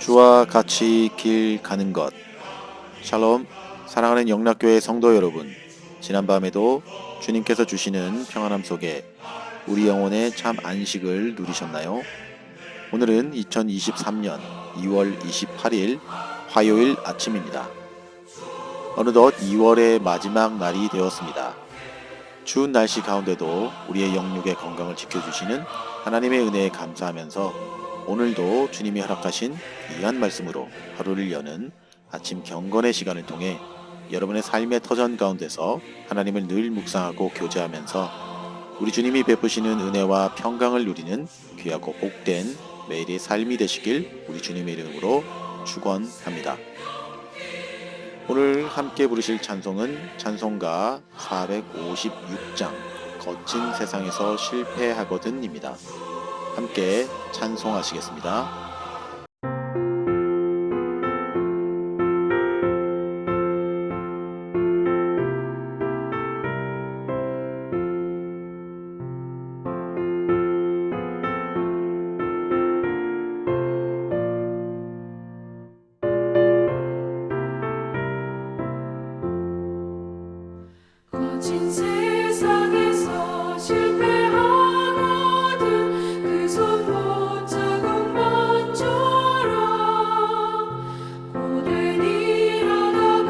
주와 같이 길 가는 것. 샬롬, 사랑하는 영락교회 성도 여러분, 지난밤에도 주님께서 주시는 평안함 속에 우리 영혼의 참 안식을 누리셨나요? 오늘은 2023년 2월 28일 화요일 아침입니다. 어느덧 2월의 마지막 날이 되었습니다. 추운 날씨 가운데도 우리의 영육의 건강을 지켜주시는 하나님의 은혜에 감사하면서 오늘도 주님이 허락하신 귀한 말씀으로 하루를 여는 아침 경건의 시간을 통해 여러분의 삶의 터전 가운데서 하나님을 늘 묵상하고 교제하면서 우리 주님이 베푸시는 은혜와 평강을 누리는 귀하고 복된 매일의 삶이 되시길 우리 주님의 이름으로 축원합니다. 오늘 함께 부르실 찬송은 찬송가 456장 거친 세상에서 실패하거든입니다. 함께 찬송하시겠습니다. 거친 세상에서 실패하거든 그 손 못 자국만 져라 고된 일하다가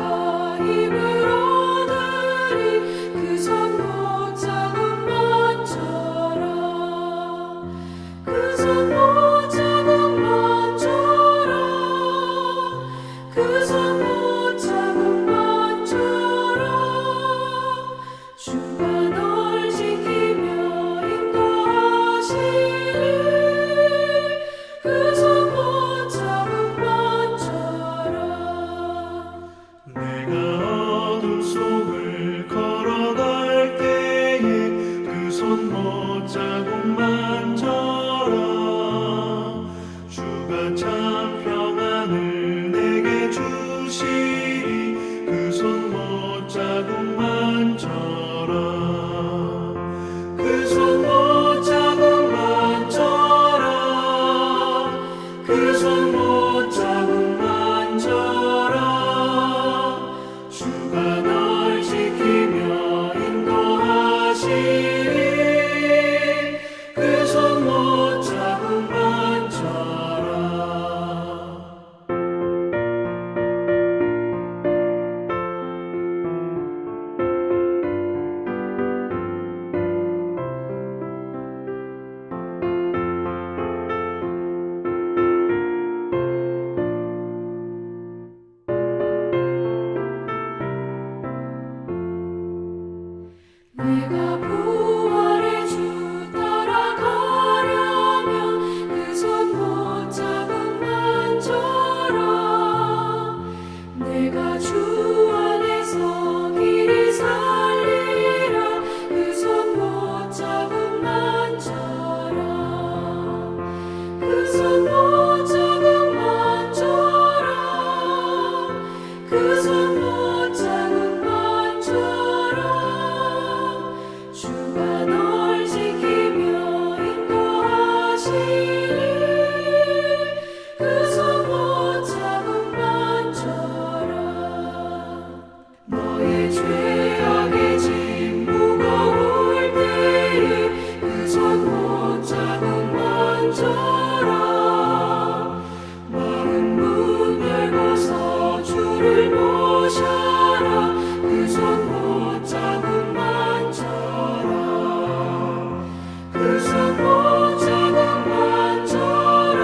힘을 얻으리 그 손 못 자국만 져라 그 손 못 자국만 져라 그 손 못 자국만 져라 주가 널 지키며 인도하시리 그 손 못 자국만 져라 내가 어둠 속을 걸어갈 때에 그 손 못 자국만 져라 주가 참 평안을 내게 주시리 그 손 못 자국만 져라 그 손 못 자국만 져라 그 손 못 자국만 져라 주가 널 지키며 인도하시리 그 손 못 자국만 져라 내가 부활의 주 따라가려면 그 손 못 자국만 져라 내가 주 안에서 길이 살리라 그 손 못 자국만 져라 그 손 못 자국만 져라 그 손 못 자국만 져라 주가 널 지키며 인도하시리 그 손 못 자국만 져라 너의 죄악의 짐 무거울 때에 그 손 못 자국만 져라 마음 문 열고서 주를 모셔라 그 손 못 자국만 져라 그 손 못 자국만 져라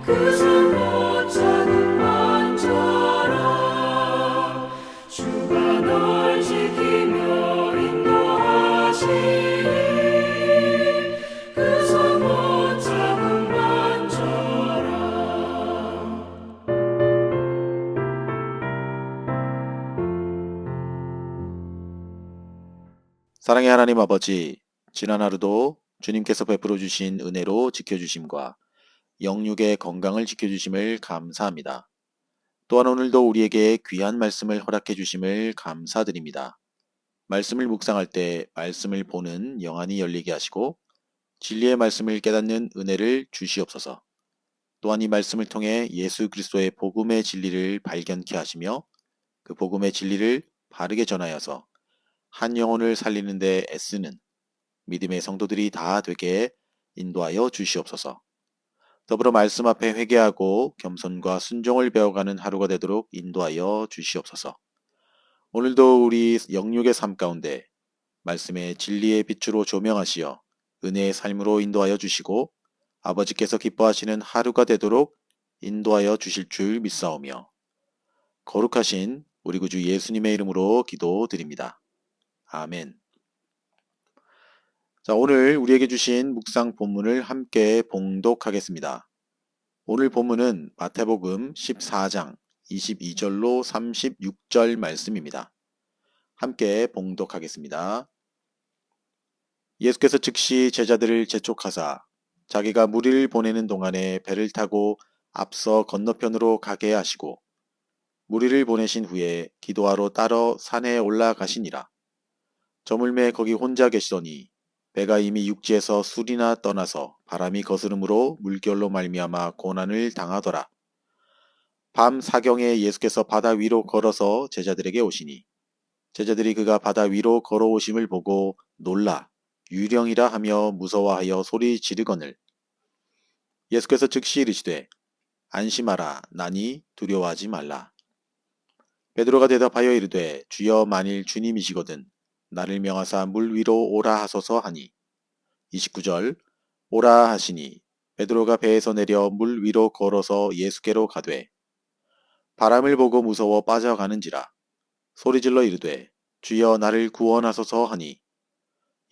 그 손 못 자국만 져라 주가 널 지키며 인도하시리 그 손 못 자국만 져라 사랑의 하나님 아버지, 지난 하루도 주님께서 베풀어 주신 은혜로 지켜주심과 영육의 건강을 지켜주심을 감사합니다. 또한 오늘도 우리에게 귀한 말씀을 허락해 주심을 감사드립니다. 말씀을 묵상할 때 말씀을 보는 영안이 열리게 하시고 진리의 말씀을 깨닫는 은혜를 주시옵소서. 또한 이 말씀을 통해 예수 그리스도의 복음의 진리를 발견케 하시며 그 복음의 진리를 바르게 전하여서 한 영혼을 살리는 데 애쓰는 믿음의 성도들이 다 되게 인도하여 주시옵소서. 더불어 말씀 앞에 회개하고 겸손과 순종을 배워가는 하루가 되도록 인도하여 주시옵소서. 오늘도 우리 영육의 삶 가운데 말씀의 진리의 빛으로 조명하시어 은혜의 삶으로 인도하여 주시고 아버지께서 기뻐하시는 하루가 되도록 인도하여 주실 줄 믿사오며 거룩하신 우리 구주 예수님의 이름으로 기도드립니다. 아멘. 자, 오늘 우리에게 주신 묵상 본문을 함께 봉독하겠습니다. 오늘 본문은 마태복음 14장 22절로 36절 말씀입니다. 함께 봉독하겠습니다. 예수께서 즉시 제자들을 재촉하사 자기가 무리를 보내는 동안에 배를 타고 앞서 건너편으로 가게 하시고 무리를 보내신 후에 기도하러 따러 산에 올라가시니라. 저물매 거기 혼자 계시더니 배가 이미 육지에서 술이나 떠나서 바람이 거스름으로 물결로 말미암아 고난을 당하더라. 밤 사경에 예수께서 바다 위로 걸어서 제자들에게 오시니 제자들이 그가 바다 위로 걸어오심을 보고 놀라 유령이라 하며 무서워하여 소리 지르거늘 예수께서 즉시 이르시되 안심하라 나니 두려워하지 말라. 베드로가 대답하여 이르되 주여 만일 주님이시거든 나를 명하사 물 위로 오라 하소서 하니 29절 오라 하시니 베드로가 배에서 내려 물 위로 걸어서 예수께로 가되 바람을 보고 무서워 빠져가는지라 소리질러 이르되 주여 나를 구원하소서 하니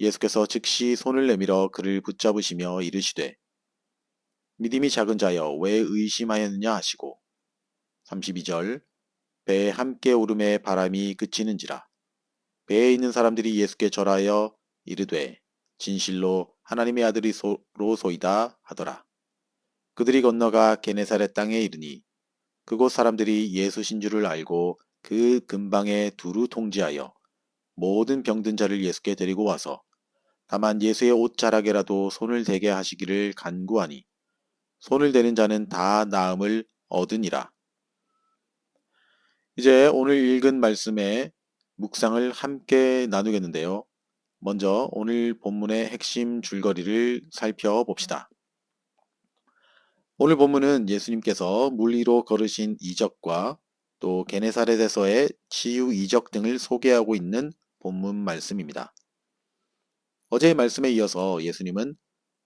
예수께서 즉시 손을 내밀어 그를 붙잡으시며 이르시되 믿음이 작은 자여 왜 의심하였느냐 하시고 32절 배에 함께 오름에 바람이 그치는지라 배에 있는 사람들이 예수께 절하여 이르되 진실로 하나님의 아들이로소이다 하더라. 그들이 건너가 게네사렛 땅에 이르니 그곳 사람들이 예수신 줄을 알고 그 근방에 두루 통지하여 모든 병든 자를 예수께 데리고 와서 다만 예수의 옷자락에라도 손을 대게 하시기를 간구하니 손을 대는 자는 다 나음을 얻으니라. 이제 오늘 읽은 말씀의 묵상을 함께 나누겠는데요. 먼저 오늘 본문의 핵심 줄거리를 살펴봅시다. 오늘 본문은 예수님께서 물 위로 걸으신 이적과 또 게네사렛에서의 치유 이적 등을 소개하고 있는 본문 말씀입니다. 어제의 말씀에 이어서 예수님은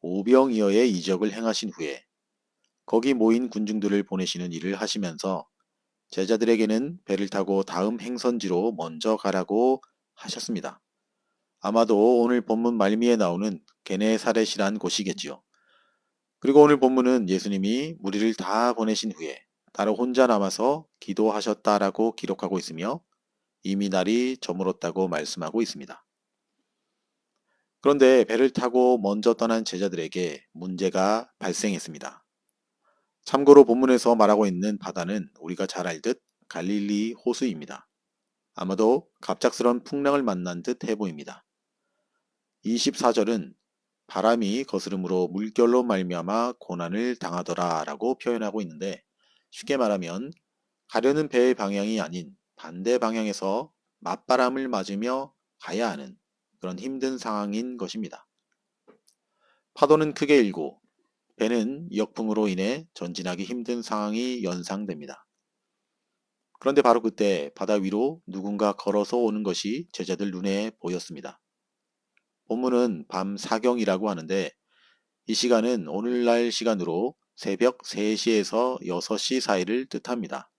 오병이어의 이적을 행하신 후에 거기 모인 군중들을 보내시는 일을 하시면서 제자들에게는 배를 타고 다음 행선지로 먼저 가라고 하셨습니다. 아마도 오늘 본문 말미에 나오는 게네사렛이란 곳이겠지요. 그리고 오늘 본문은 예수님이 무리를 다 보내신 후에 따로 혼자 남아서 기도하셨다라고 기록하고 있으며 이미 날이 저물었다고 말씀하고 있습니다. 그런데 배를 타고 먼저 떠난 제자들에게 문제가 발생했습니다. 참고로 본문에서 말하고 있는 바다는 우리가 잘 알듯 갈릴리 호수입니다. 아마도 갑작스런 풍랑을 만난 듯 해 보입니다. 24절은 바람이 거스름으로 물결로 말미암아 고난을 당하더라 라고 표현하고 있는데 쉽게 말하면 가려는 배의 방향이 아닌 반대 방향에서 맞바람을 맞으며 가야 하는 그런 힘든 상황인 것입니다. 파도는 크게 일고 배는 역풍으로 인해 전진하기 힘든 상황이 연상됩니다. 그런데 바로 그때 바다 위로 누군가 걸어서 오는 것이 제자들 눈에 보였습니다. 본문은 밤 사경이라고 하는데 이 시간은 오늘날 시간으로 새벽 3시에서 6시 사이를 뜻합니다.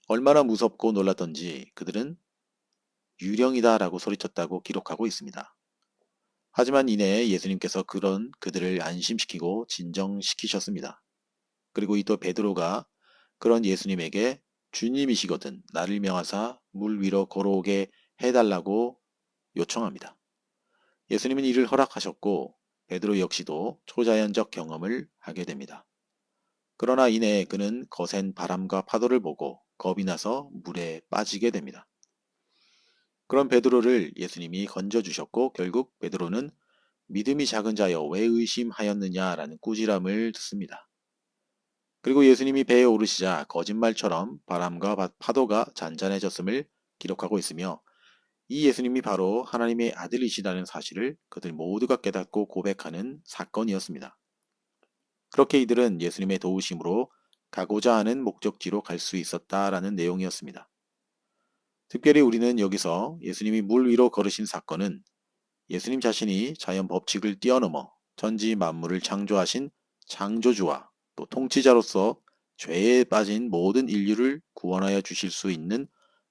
얼마나 무섭고 놀랐던지 그들은 유령이다 라고 소리쳤다고 기록하고 있습니다. 하지만 이내 예수님께서 그들을 안심시키고 진정시키셨습니다. 그리고 이 또 베드로가 그런 예수님에게 주님이시거든 나를 명하사 물 위로 걸어오게 해달라고 요청합니다. 예수님은 이를 허락하셨고 베드로 역시도 초자연적 경험을 하게 됩니다. 그러나 이내 그는 거센 바람과 파도를 보고 겁이 나서 물에 빠지게 됩니다. 그런 베드로를 예수님이 건져주셨고 결국 베드로는 믿음이 작은 자여 왜 의심하였느냐라는 꾸지람을 듣습니다. 그리고 예수님이 배에 오르시자 거짓말처럼 바람과 파도가 잔잔해졌음을 기록하고 있으며 이 예수님이 바로 하나님의 아들이시라는 사실을 그들 모두가 깨닫고 고백하는 사건이었습니다. 그렇게 이들은 예수님의 도우심으로 가고자 하는 목적지로 갈 수 있었다라는 내용이었습니다. 특별히 우리는 여기서 예수님이 물 위로 걸으신 사건은 예수님 자신이 자연 법칙을 뛰어넘어 천지 만물을 창조하신 창조주와 또 통치자로서 죄에 빠진 모든 인류를 구원하여 주실 수 있는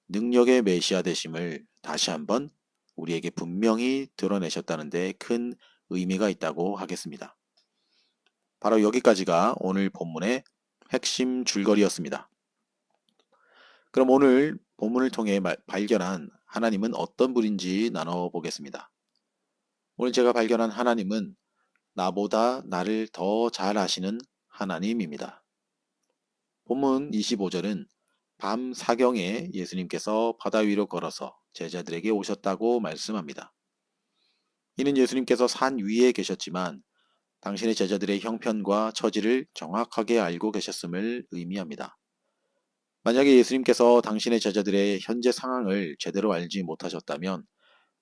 능력의 메시아 되심을 다시 한번 우리에게 분명히 드러내셨다는 데 큰 의미가 있다고 하겠습니다. 바로 여기까지가 오늘 본문의 핵심 줄거리였습니다. 그럼 오늘 본문을 통해 발견한 하나님은 어떤 분인지 나눠보겠습니다. 오늘 제가 발견한 하나님은 나보다 나를 더 잘 아시는 하나님입니다. 본문 25절은 밤 사경에 예수님께서 바다 위로 걸어서 제자들에게 오셨다고 말씀합니다. 이는 예수님께서 산 위에 계셨지만 당신의 제자들의 형편과 처지를 정확하게 알고 계셨음을 의미합니다. 만약에 예수님께서 당신의 제자들의 현재 상황을 제대로 알지 못하셨다면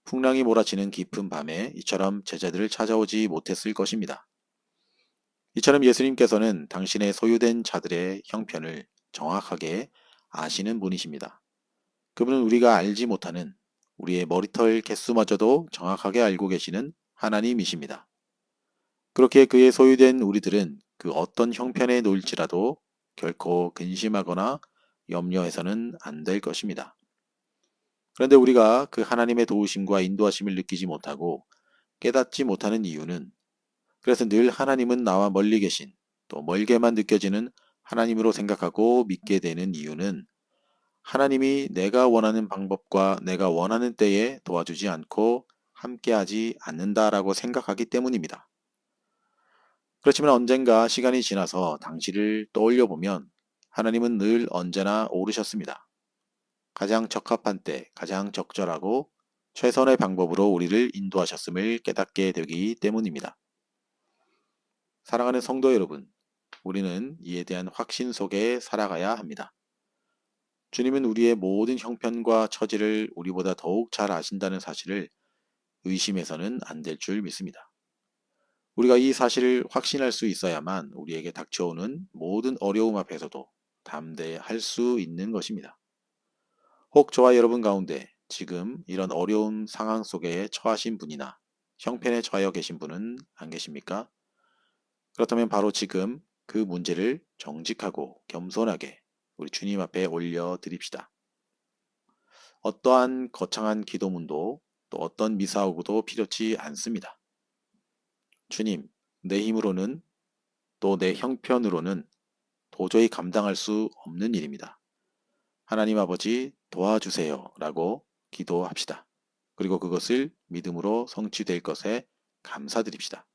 풍랑이 몰아치는 깊은 밤에 이처럼 제자들을 찾아오지 못했을 것입니다. 이처럼 예수님께서는 당신의 소유된 자들의 형편을 정확하게 아시는 분이십니다. 그분은 우리가 알지 못하는 우리의 머리털 개수마저도 정확하게 알고 계시는 하나님이십니다. 그렇게 그의 소유된 우리들은 그 어떤 형편에 놓일지라도 결코 근심하거나 염려해서는 안 될 것입니다. 그런데 우리가 그 하나님의 도우심과 인도하심을 느끼지 못하고 깨닫지 못하는 이유는 그래서 늘 하나님은 나와 멀리 계신 또 멀게만 느껴지는 하나님으로 생각하고 믿게 되는 이유는 하나님이 내가 원하는 방법과 내가 원하는 때에 도와주지 않고 함께하지 않는다라고 생각하기 때문입니다. 그렇지만 언젠가 시간이 지나서 당시를 떠올려 보면 하나님은 늘 언제나 오르셨습니다. 가장 적합한 때, 가장 적절하고 최선의 방법으로 우리를 인도하셨음을 깨닫게 되기 때문입니다. 사랑하는 성도 여러분, 우리는 이에 대한 확신 속에 살아가야 합니다. 주님은 우리의 모든 형편과 처지를 우리보다 더욱 잘 아신다는 사실을 의심해서는 안 될 줄 믿습니다. 우리가 이 사실을 확신할 수 있어야만 우리에게 닥쳐오는 모든 어려움 앞에서도 담대할 수 있는 것입니다. 혹 저와 여러분 가운데 지금 이런 어려운 상황 속에 처하신 분이나 형편에 처하여 계신 분은 안 계십니까? 그렇다면 바로 지금 그 문제를 정직하고 겸손하게 우리 주님 앞에 올려드립시다. 어떠한 거창한 기도문도 또 어떤 미사오구도 필요치 않습니다. 주님, 내 힘으로는 또 내 형편으로는 도저히 감당할 수 없는 일입니다. 하나님 아버지 도와주세요 라고 기도합시다. 그리고 그것을 믿음으로 성취될 것에 감사드립시다.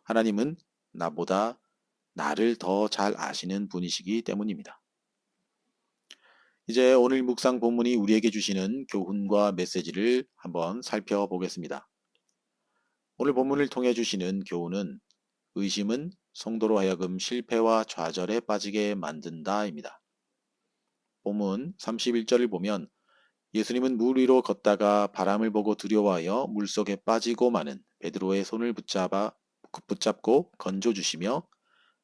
하나님은 나보다 나를 더 잘 아시는 분이시기 때문입니다. 이제 오늘 묵상 본문이 우리에게 주시는 교훈과 메시지를 한번 살펴보겠습니다. 오늘 본문을 통해 주시는 교훈은 의심은 성도로 하여금 실패와 좌절에 빠지게 만든다입니다. 본문 31절을 보면 예수님은 물 위로 걷다가 바람을 보고 두려워하여 물속에 빠지고 마는 베드로의 손을 붙잡고 건져주시며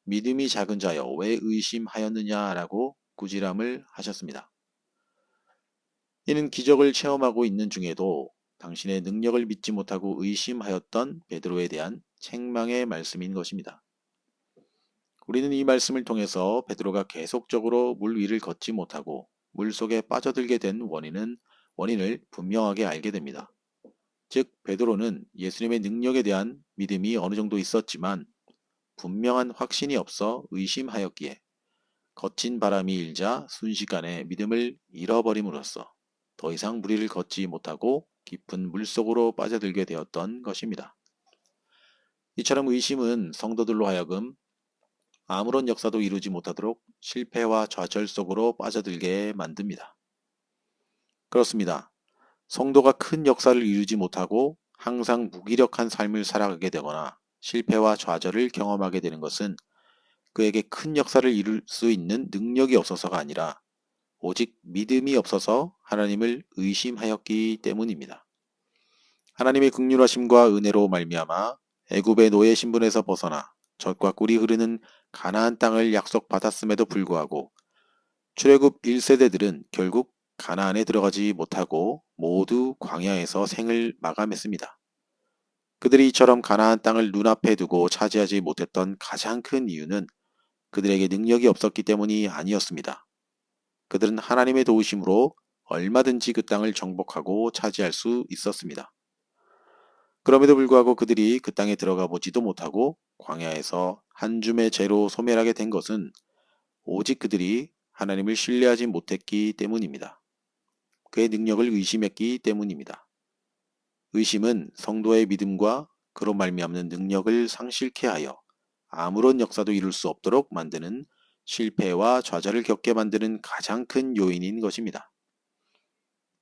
믿음이 작은 자여 왜 의심하였느냐라고 꾸지람을 하셨습니다. 이는 기적을 체험하고 있는 중에도 당신의 능력을 믿지 못하고 의심하였던 베드로에 대한 책망의 말씀인 것입니다. 우리는 이 말씀을 통해서 베드로가 계속적으로 물 위를 걷지 못하고 물속에 빠져들게 된 원인을 분명하게 알게 됩니다. 즉 베드로는 예수님의 능력에 대한 믿음이 어느 정도 있었지만 분명한 확신이 없어 의심하였기에 거친 바람이 일자 순식간에 믿음을 잃어버림으로써 더 이상 물 위를 걷지 못하고 깊은 물속으로 빠져들게 되었던 것입니다. 이처럼 의심은 성도들로 하여금 아무런 역사도 이루지 못하도록 실패와 좌절 속으로 빠져들게 만듭니다. 그렇습니다. 성도가 큰 역사를 이루지 못하고 항상 무기력한 삶을 살아가게 되거나 실패와 좌절을 경험하게 되는 것은 그에게 큰 역사를 이룰 수 있는 능력이 없어서가 아니라 오직 믿음이 없어서 하나님을 의심하였기 때문입니다. 하나님의 긍휼하심과 은혜로 말미암아 애굽의 노예 신분에서 벗어나 젖과 꿀이 흐르는 가나안 땅을 약속받았음에도 불구하고 출애굽 1세대들은 결국 가나안에 들어가지 못하고 모두 광야에서 생을 마감했습니다. 그들이 이처럼 가나안 땅을 눈앞에 두고 차지하지 못했던 가장 큰 이유는 그들에게 능력이 없었기 때문이 아니었습니다. 그들은 하나님의 도우심으로 얼마든지 그 땅을 정복하고 차지할 수 있었습니다. 그럼에도 불구하고 그들이 그 땅에 들어가 보지도 못하고 광야에서 한 줌의 재로 소멸하게 된 것은 오직 그들이 하나님을 신뢰하지 못했기 때문입니다. 그의 능력을 의심했기 때문입니다. 의심은 성도의 믿음과 그로 말미암는 능력을 상실케 하여 아무런 역사도 이룰 수 없도록 만드는 실패와 좌절을 겪게 만드는 가장 큰 요인인 것입니다.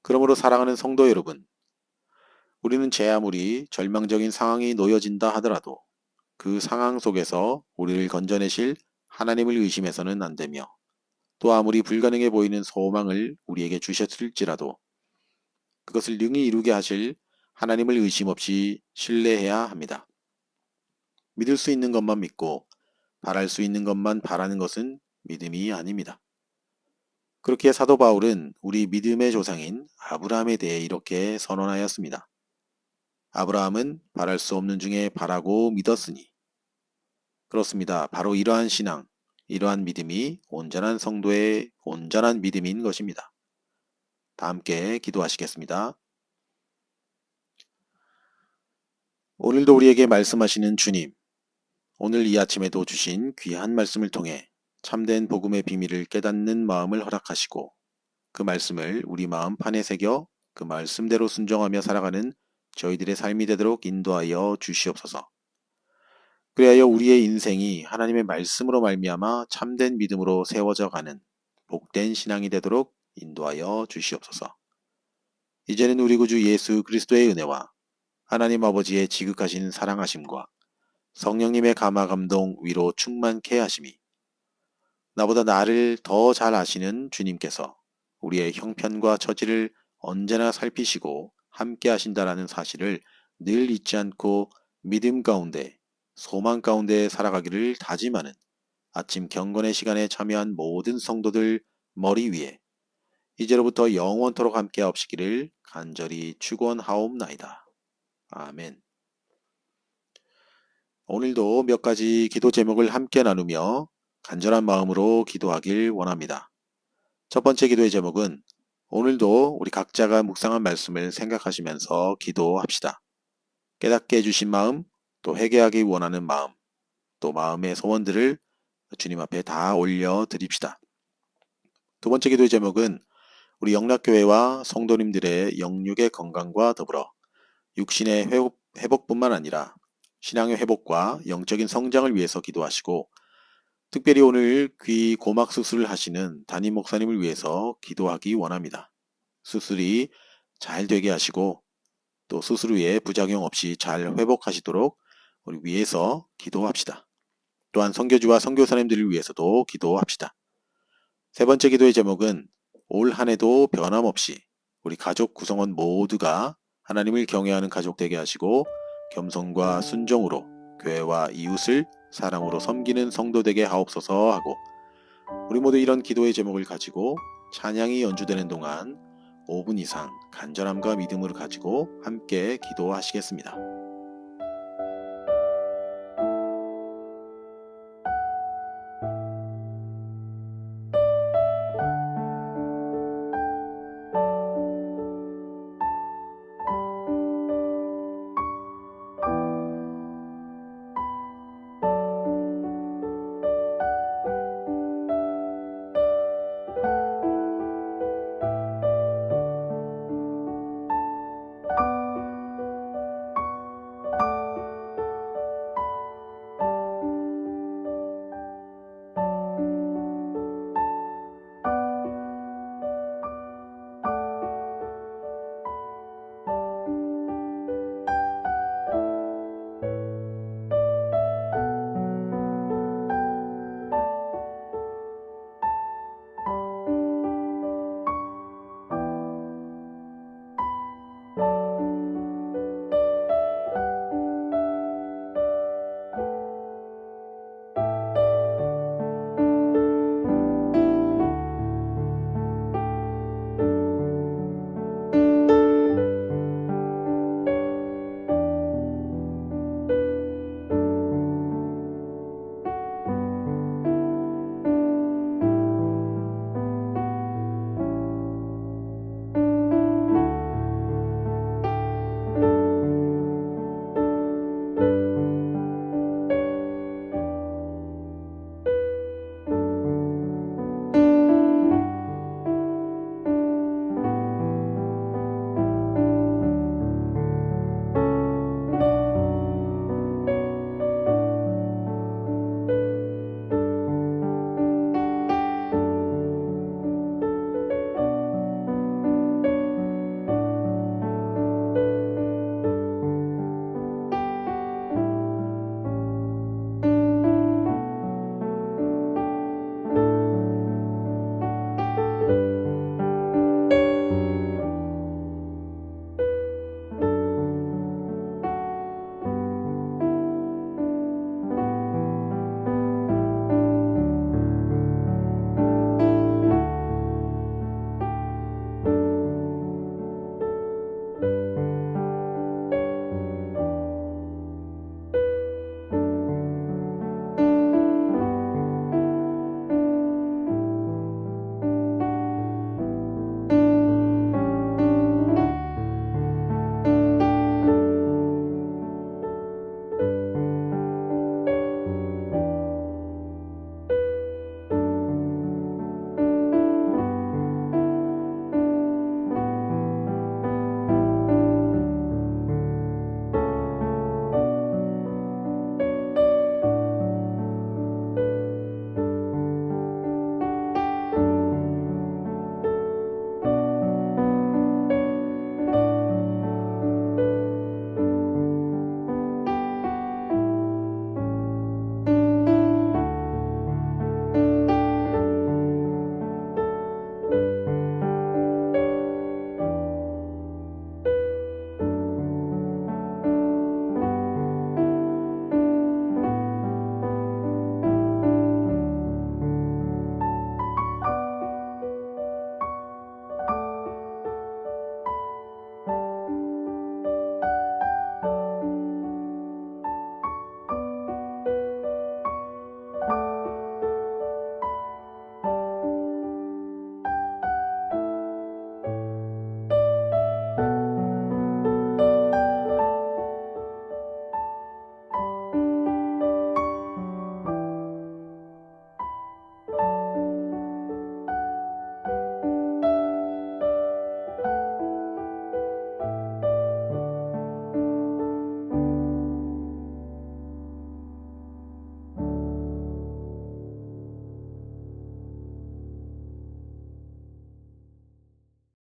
그러므로 사랑하는 성도 여러분, 우리는 제 아무리 절망적인 상황이 놓여진다 하더라도 그 상황 속에서 우리를 건져내실 하나님을 의심해서는 안 되며 또 아무리 불가능해 보이는 소망을 우리에게 주셨을지라도 그것을 능히 이루게 하실 하나님을 의심 없이 신뢰해야 합니다. 믿을 수 있는 것만 믿고 바랄 수 있는 것만 바라는 것은 믿음이 아닙니다. 그렇게 사도 바울은 우리 믿음의 조상인 아브라함에 대해 이렇게 선언하였습니다. 아브라함은 바랄 수 없는 중에 바라고 믿었으니. 그렇습니다. 바로 이러한 신앙, 이러한 믿음이 온전한 성도의 온전한 믿음인 것입니다. 다 함께 기도하시겠습니다. 오늘도 우리에게 말씀하시는 주님, 오늘 이 아침에도 주신 귀한 말씀을 통해 참된 복음의 비밀을 깨닫는 마음을 허락하시고 그 말씀을 우리 마음판에 새겨 그 말씀대로 순종하며 살아가는 저희들의 삶이 되도록 인도하여 주시옵소서. 그리하여 우리의 인생이 하나님의 말씀으로 말미암아 참된 믿음으로 세워져 가는 복된 신앙이 되도록 인도하여 주시옵소서. 이제는 우리 구주 예수 그리스도의 은혜와 하나님 아버지의 지극하신 사랑하심과 성령님의 감화 감동 위로 충만케 하심이 나보다 나를 더 잘 아시는 주님께서 우리의 형편과 처지를 언제나 살피시고 함께 하신다라는 사실을 늘 잊지 않고 믿음 가운데 소망 가운데 살아가기를 다짐하는 아침 경건의 시간에 참여한 모든 성도들 머리 위에 이제로부터 영원토록 함께 하옵시기를 간절히 축원하옵나이다. 아멘. 오늘도 몇 가지 기도 제목을 함께 나누며 간절한 마음으로 기도하길 원합니다. 첫 번째 기도의 제목은 오늘도 우리 각자가 묵상한 말씀을 생각하시면서 기도합시다. 깨닫게 해주신 마음, 또 회개하기 원하는 마음, 또 마음의 소원들을 주님 앞에 다 올려드립시다. 두 번째 기도의 제목은 우리 영락교회와 성도님들의 영육의 건강과 더불어 육신의 회복뿐만 아니라 신앙의 회복과 영적인 성장을 위해서 기도하시고 특별히 오늘 귀 고막 수술을 하시는 담임 목사님을 위해서 기도하기 원합니다. 수술이 잘 되게 하시고 또 수술 후에 부작용 없이 잘 회복하시도록 우리 위해서 기도합시다. 또한 선교주와 선교사님들을 위해서도 기도합시다. 세 번째 기도의 제목은 올 한 해도 변함없이 우리 가족 구성원 모두가 하나님을 경외하는 가족 되게 하시고 겸손과 순종으로 교회와 이웃을 사랑으로 섬기는 성도 되게 하옵소서 하고 우리 모두 이런 기도의 제목을 가지고 찬양이 연주되는 동안 5분 이상 간절함과 믿음을 가지고 함께 기도하시겠습니다.